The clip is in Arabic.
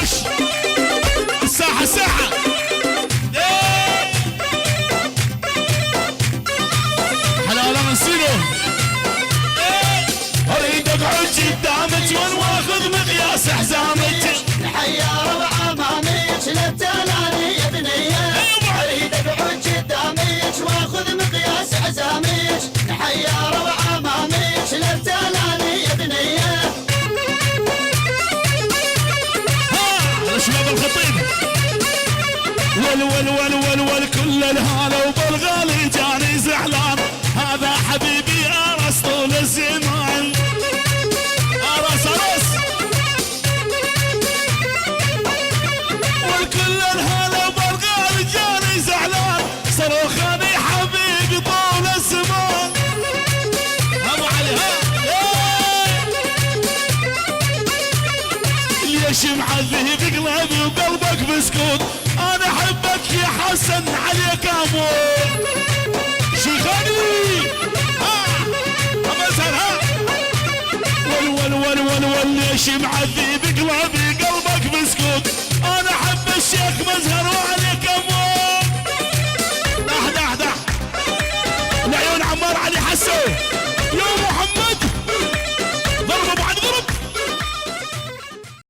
وش الساحة الساحة حلالة من سينو اريد اقعد قدامك واخذ مقياس حزامك الحيارة وعماميك للتلالي يا بنية اريد اقعد قداميك واخذ مقياس حزاميك الحيارة وعماميك للتلالي يا بنية ها شباب الخطيب ول ول ول ول ول كل الهلا وبالغالي جاني زعلان هذا حبيبي ارس طول الزمان ارس ارس والكل الهلا وبالغالي جاني زعلان صرخني حبيبي طول الزمان ابو علي ها ليش معذب قلبي وقلبك بسكوت انا احبك يا حسن عليك اموت شيخاني ها ابو ها ول ول ول ول ول ليش معذب قلبي